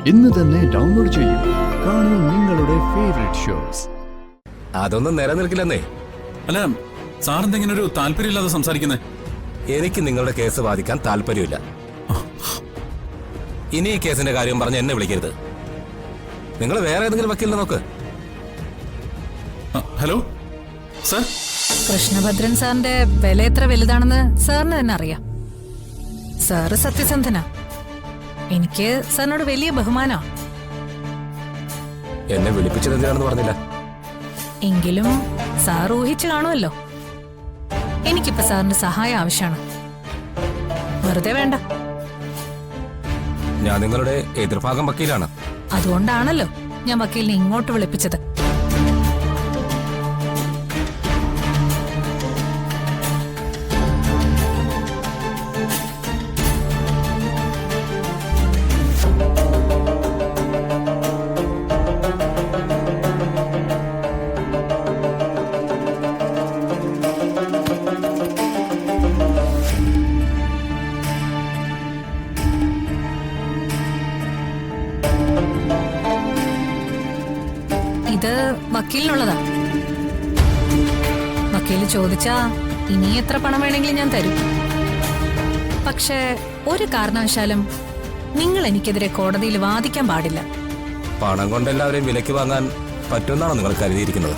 ഇന്ന് തന്നെ ഡൗൺലോഡ് ചെയ്യൂ. കാണൂ നിങ്ങളുടെ ഫേവറേറ്റ് ഷോസ്. അതൊന്നും നിലനിൽക്കില്ലെന്നേ. അല്ല, സാറെന്തെങ്കിലും ഒരു താല്പര്യമില്ലാതെ സംസാരിക്കുന്നേ? എനിക്ക് നിങ്ങളുടെ കേസ് വാദിക്കാൻ താല്പര്യമില്ല. ഇനി ഈ കേസിന്റെ കാര്യം പറഞ്ഞ് എന്നെ വിളിക്കരുത്. നിങ്ങൾ വേറെ ഏതെങ്കിലും വക്കീലിനെ നോക്ക്. Hello sir. കൃഷ്ണഭദ്രൻ സാറിന്റെ വില എത്ര വലുതാണെന്ന് സാറിന് തന്നെ അറിയാം. സാറ് സത്യസന്ധനാ. എനിക്ക് സാറിനോട് വലിയ ബഹുമാനാ. എന്നെ വിളിപ്പിച്ചത് എന്തിനാണെന്ന് പറഞ്ഞില്ല. എങ്കിലും സാർ ഊഹിച്ചു കാണുമല്ലോ, എനിക്കിപ്പോ സാറിന്റെ സഹായം ആവശ്യമാണ്. വെറുതെ വേണ്ട. ഞാൻ നിങ്ങളുടെ എതിർഭാഗം വക്കീലാണ്. അതുകൊണ്ടാണല്ലോ ഞാൻ വക്കീലിനെ ഇങ്ങോട്ട് വിളിപ്പിച്ചത്. ഇത് വക്കീലിനുള്ളതാ. വക്കീല് ചോദിച്ചാ ഇനി എത്ര പണം വേണമെങ്കിലും ഞാൻ തരും. പക്ഷേ ഒരു കാരണവശാലും നിങ്ങൾ എനിക്കെതിരെ കോടതിയിൽ വാദിക്കാൻ പാടില്ല. പണം കൊണ്ട് എല്ലാവരെയും വിലയ്ക്ക് വാങ്ങാൻ പറ്റുമെന്നാണോ നിങ്ങൾ കരുതിയിരിക്കുന്നത്?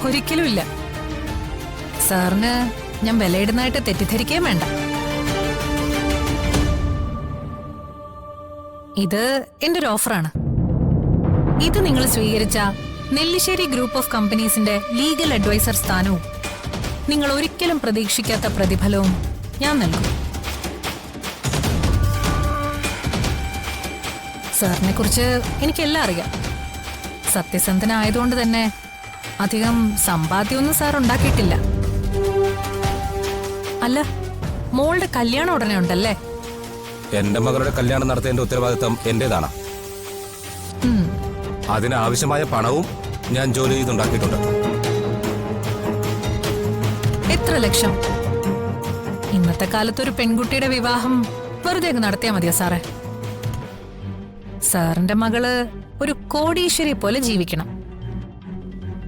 ഒരിക്കലും ഇല്ല. സാറിന് ഞാൻ വിലയിടുന്നതായിട്ട് തെറ്റിദ്ധരിക്കുകയും വേണ്ട. ഇത് എന്റെ ഒരു ഓഫറാണ്. ഇത് നിങ്ങൾ സ്വീകരിച്ച നെല്ലിശ്ശേരി ഗ്രൂപ്പ് ഓഫ് കമ്പനീസിന്റെ ലീഗൽ അഡ്വൈസർ സ്ഥാനവും നിങ്ങൾ ഒരിക്കലും പ്രതീക്ഷിക്കാത്ത പ്രതിഫലവും ഞാൻ നൽകും. സാറിനെ കുറിച്ച് എനിക്കെല്ലാം അറിയാം. സത്യസന്ധനായതുകൊണ്ട് തന്നെ അധികം സമ്പാദ്യമൊന്നും സാർ ഉണ്ടാക്കിയിട്ടില്ല. അല്ല, മോളുടെ കല്യാണം ഉടനെ ഉണ്ടല്ലേ? എന്റെ മകളുടെ കല്യാണം നടത്തേണ്ട ഉത്തരവാദിത്തം എന്റേതാണ്. അതിനാവശ്യമായ പണവും ഞാൻ ജോലി ചെയ്തുണ്ടാക്കിയിട്ടുണ്ട്. എത്ര ലക്ഷം? ഇന്നത്തെ കാലത്ത് ഒരു പെൺകുട്ടിയുടെ വിവാഹം വെറുതെ നടത്തിയാ മതിയോ സാറേ? സാറിന്റെ മകള് ഒരു കോടീശ്വരി പോലെ ജീവിക്കണം.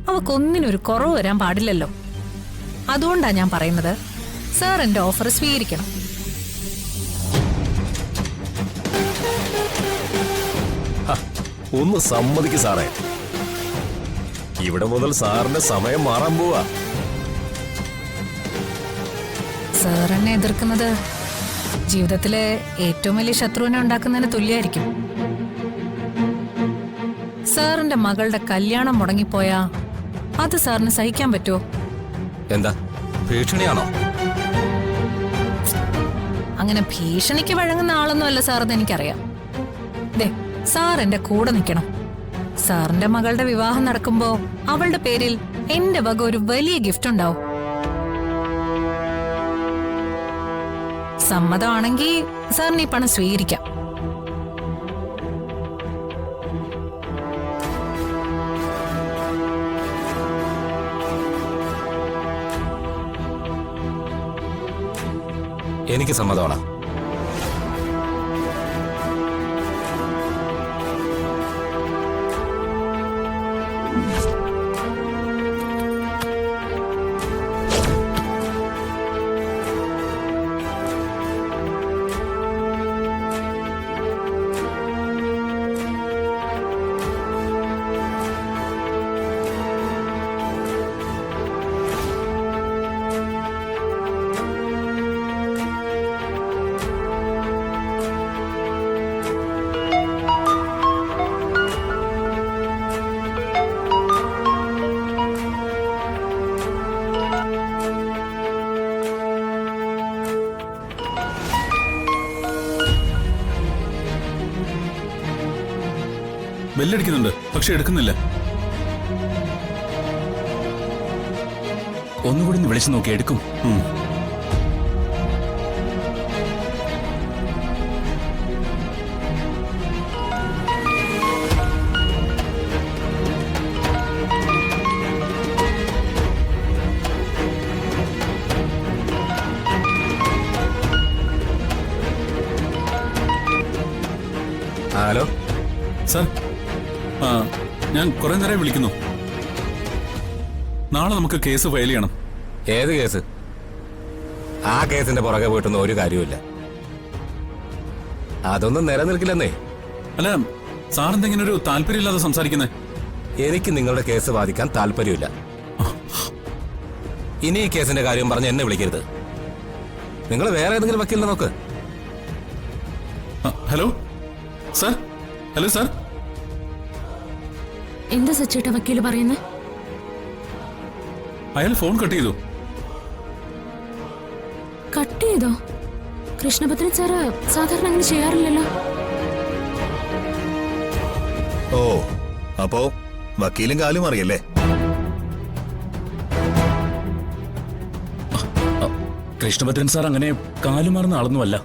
അവക്കൊന്നിനൊരു കുറവ് വരാൻ പാടില്ലല്ലോ. അതുകൊണ്ടാ ഞാൻ പറയുന്നത്, സാർ എന്റെ ഓഫർ സ്വീകരിക്കണം. ഒന്ന് സമ്മതിക്ക് സാറേ. ഇവിടെ മുതൽ സാറിന്റെ സമയം മാറാൻ പോവാ. സാർ എന്നെ എതിർക്കുന്നത് ജീവിതത്തിലെ ഏറ്റവും വലിയ ശത്രുവിനെ ഉണ്ടാക്കുന്നതിന് തുല്യമായിരിക്കും. സാറിന്റെ മകളുടെ കല്യാണം മുടങ്ങിപ്പോയാ അത് സാറിന് സഹിക്കാൻ പറ്റുമോ? എന്താ ഭീഷണിയാണോ? അങ്ങനെ ഭീഷണിക്ക് വഴങ്ങുന്ന ആളൊന്നും അല്ല സാറെന്ന് എനിക്കറിയാം. ദേ, സാർ എന്റെ കൂടെ നിൽക്കണം. സാറിന്റെ മകളുടെ വിവാഹം നടക്കുമ്പോ അവളുടെ പേരിൽ എന്റെ വക ഒരു വലിയ ഗിഫ്റ്റ് ഉണ്ടാവും. സമ്മതമാണെങ്കിൽ സാറിന് ഈ പണം സ്വീകരിക്കാം. എനിക്ക് സമ്മതമാണ്. ബെല്ലടിക്കുന്നുണ്ട്, പക്ഷെ എടുക്കുന്നില്ല. ഒന്നുകൂടി ഒന്ന് വിളിച്ചു നോക്കി, എടുക്കും. ഹലോ, സാർ, ഞാൻ കുറെ നേരം വിളിക്കുന്നു. നാളെ നമുക്ക് കേസ് ഫയൽ ചെയ്യണം. ഏത് കേസ്? ആ കേസിന്റെ പുറകെ പോയിട്ടൊന്നും ഒരു കാര്യമില്ല. അതൊന്നും നിലനിൽക്കില്ലെന്നേ. അല്ല, സാറെന്തെങ്കിലും ഒരു താല്പര്യമില്ലാതെ സംസാരിക്കുന്നേ? എനിക്ക് നിങ്ങളുടെ കേസ് വാദിക്കാൻ താല്പര്യമില്ല. ഇനി ഈ കേസിന്റെ കാര്യം പറഞ്ഞ് എന്നെ വിളിക്കരുത്. നിങ്ങൾ വേറെ ഏതെങ്കിലും വക്കീലിനെ നോക്ക്. Hello sir. Hello sir. എന്താ സച്ചേട്ട വക്കീല് പറയുന്നേ? അയാൾ ഫോൺ കട്ട് ചെയ്തു. കട്ട് ചെയ്തോ? കൃഷ്ണഭദ്രൻ സാറ് സാധാരണ അങ്ങനെ ചെയ്യാറില്ലല്ലോ. ഓ, അപ്പോ വക്കീലും കാലും അറിയല്ലേ? കൃഷ്ണഭദ്രൻ സാർ അങ്ങനെ കാലുമാറുന്ന ആളൊന്നുമല്ല.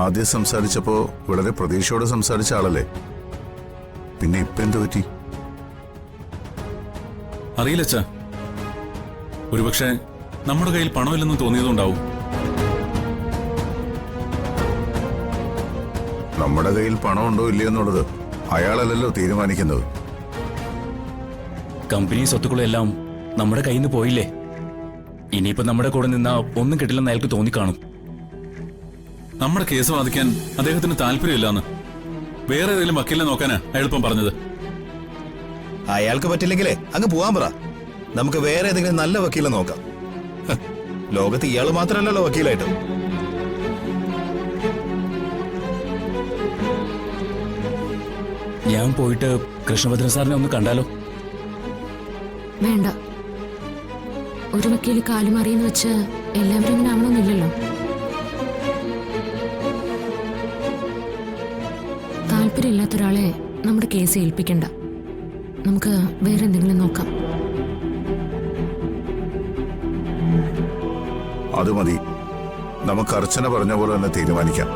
ആദ്യം സംസാരിച്ചപ്പോ വളരെ പ്രതീക്ഷയോടെ സംസാരിച്ച ആളല്ലേ? പിന്നെ ഇപ്പൊ എന്ത് പറ്റി? അറിയില്ല അച്ഛാ. ഒരുപക്ഷെ നമ്മുടെ കയ്യിൽ പണമില്ലെന്ന് തോന്നിയതുണ്ടാവും. നമ്മുടെ കയ്യിൽ പണമുണ്ടോ ഇല്ലയോ എന്നുള്ളത് അയാളല്ലല്ലോ തീരുമാനിക്കുന്നത്. കമ്പനി സ്വത്തുക്കളെല്ലാം നമ്മുടെ കയ്യിൽ നിന്ന് പോയില്ലേ? ഇനിയിപ്പോ നമ്മുടെ കൂടെ നിന്നാ ഒന്നും കിട്ടില്ലെന്ന് അയാൾക്ക് തോന്നിക്കാണും. നമ്മുടെ കേസ് വാദിക്കാൻ അദ്ദേഹത്തിന് താല്പര്യമില്ലാന്ന് വേറെ ഏതെങ്കിലും വക്കീലിനെ നോക്കാനാ അയാളിപ്പം പറഞ്ഞത്. അയാൾക്ക് പറ്റില്ലെങ്കിലേ അങ്ങ് പോവാൻ പറ. നമുക്ക് വേറെ ഏതെങ്കിലും നല്ല വക്കീലെ നോക്കാം. ലോകത്ത് ഇയാള് മാത്രമല്ലല്ലോ വക്കീലായിട്ട്. ഞാൻ പോയിട്ട് കൃഷ്ണഭദ്രൻ സാറിനെ ഒന്ന് കണ്ടാലോ? വേണ്ട. ഒരു വക്കീല് കാലുമാറിയെന്ന് വെച്ച് എല്ലാവരും ഇങ്ങനെ ആവണമെന്നില്ലല്ലോ. താല്പര്യമില്ലാത്ത ഒരാളെ നമ്മുടെ കേസ് ഏൽപ്പിക്കണ്ട. നമുക്ക് വേറെ എന്തെങ്കിലും നോക്കാം. അത് മതി. നമുക്ക് അർച്ചന പറഞ്ഞ പോലെ തന്നെ തീരുമാനിക്കാം.